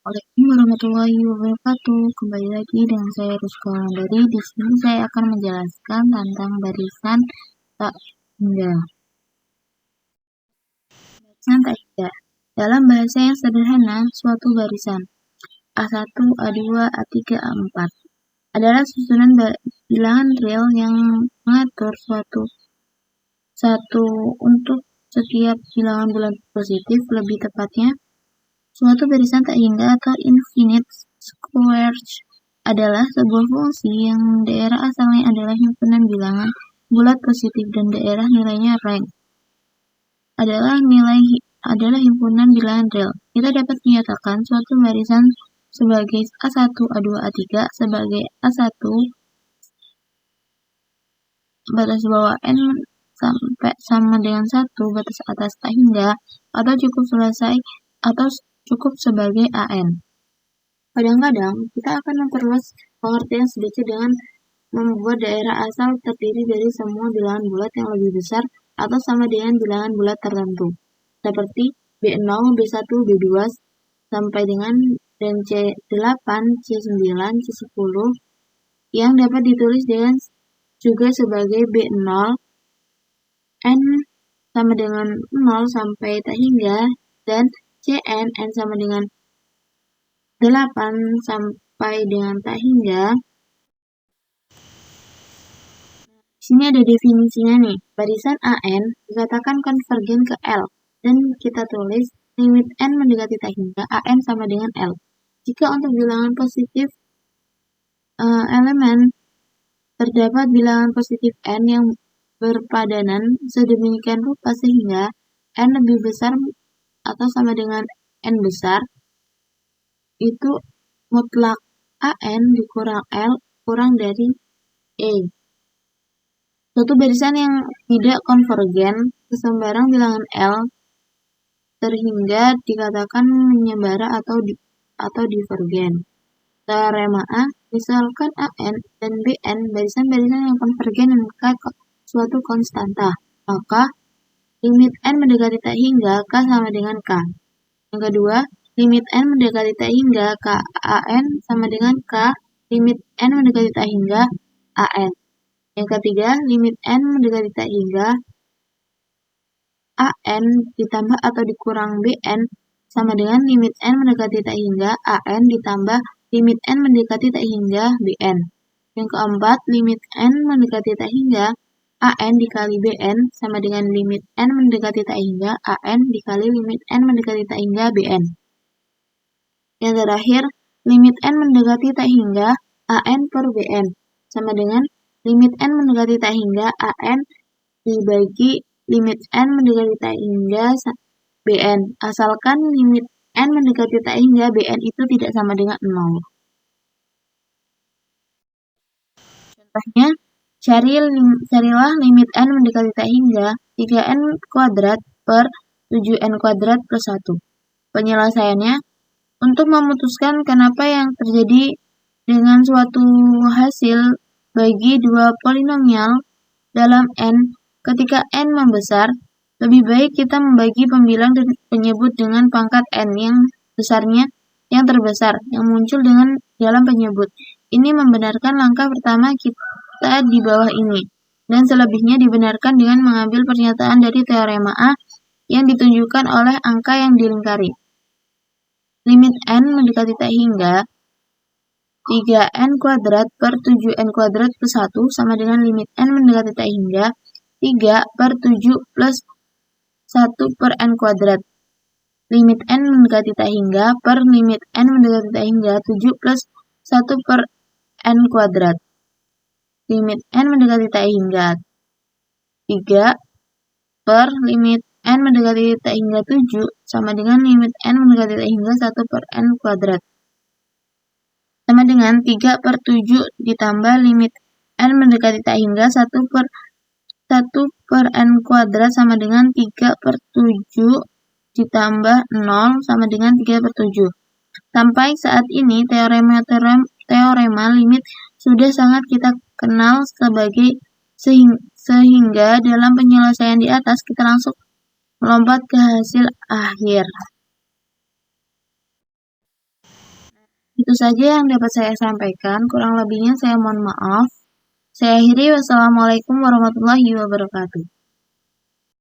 Waalaikumsalam warahmatullahi wabarakatuh. Kembali lagi dengan saya Rizko Wulandari. Di sini saya akan menjelaskan tentang barisan tak hingga. Barisan tak hingga. Dalam bahasa yang sederhana, suatu barisan A1, A2, A3, A4 adalah susunan bilangan real yang mengatur satu untuk setiap bilangan bulat positif, lebih tepatnya suatu barisan tak hingga atau infinite squares adalah sebuah fungsi yang daerah asalnya adalah himpunan bilangan bulat positif dan daerah nilainya rank adalah himpunan bilangan real. Kita dapat menyatakan suatu barisan sebagai A1, A2, A3 sebagai A1 batas bawah n sampai sama dengan 1 batas atas tak hingga atau cukup sebagai AN. Kadang-kadang kita akan memperluas pengertian sedikit dengan membuat daerah asal terdiri dari semua bilangan bulat yang lebih besar atau sama dengan bilangan bulat tertentu, seperti B0, B1, B2 sampai dengan dan C8, C9, C10 yang dapat ditulis dengan juga sebagai B0, N sama dengan 0 sampai tak hingga, dan Cn, N sama dengan 8 sampai dengan tak hingga. Di sini ada definisinya nih. Barisan AN dikatakan konvergen ke L dan kita tulis limit N mendekati tak hingga AN sama dengan L. Jika untuk bilangan positif elemen terdapat bilangan positif N yang berpadanan sedemikian rupa sehingga N lebih besar atau sama dengan N besar, itu mutlak AN dikurang L kurang dari E. Suatu barisan yang tidak konvergen ke sembarang bilangan L terhingga dikatakan menyembara atau divergen. Teorema A, misalkan AN dan BN barisan-barisan yang konvergen dengan K suatu konstanta, maka limit N mendekati tak hingga K sama dengan K. Yang kedua, limit N mendekati tak hingga K AN sama dengan K limit N mendekati tak hingga AN. Yang ketiga, limit N mendekati tak hingga AN ditambah atau dikurang BN sama dengan limit N mendekati tak hingga AN ditambah limit N mendekati tak hingga BN. Yang keempat, limit N mendekati tak hingga AN dikali BN sama dengan limit N mendekati tak hingga AN dikali limit N mendekati tak hingga BN. Yang terakhir, limit N mendekati tak hingga AN per BN sama dengan limit N mendekati tak hingga AN dibagi limit N mendekati tak hingga BN, asalkan limit N mendekati tak hingga BN itu tidak sama dengan 0. Contohnya, carilah limit N mendekati tak hingga 3N kuadrat per 7N kuadrat plus 1. Penyelesaiannya, untuk memutuskan kenapa yang terjadi dengan suatu hasil bagi dua polinomial dalam N ketika N membesar, lebih baik kita membagi pembilang dan penyebut dengan pangkat N yang besarnya yang terbesar yang muncul dalam penyebut. Ini membenarkan langkah pertama kita di bawah ini, dan selebihnya dibenarkan dengan mengambil pernyataan dari teorema A yang ditunjukkan oleh angka yang dilingkari. Limit N mendekati tak hingga 3N kuadrat per 7N kuadrat plus 1 sama dengan limit N mendekati tak hingga 3 per 7 plus 1 per N kuadrat. Limit N mendekati tak hingga per limit N mendekati tak hingga 7 plus 1 per N kuadrat. Limit N mendekati tak hingga 3 per limit N mendekati tak hingga 7 sama dengan limit N mendekati tak hingga 1 per N kuadrat. Sama dengan 3 per 7 ditambah limit N mendekati tak hingga 1 per N kuadrat sama dengan 3 per 7 ditambah 0 sama dengan 3 per 7. Sampai saat ini teorema limit sudah sangat kita kenal sebagai sehingga dalam penyelesaian di atas kita langsung melompat ke hasil akhir. Itu saja yang dapat saya sampaikan, kurang lebihnya saya mohon maaf. Saya akhiri, wassalamualaikum warahmatullahi wabarakatuh.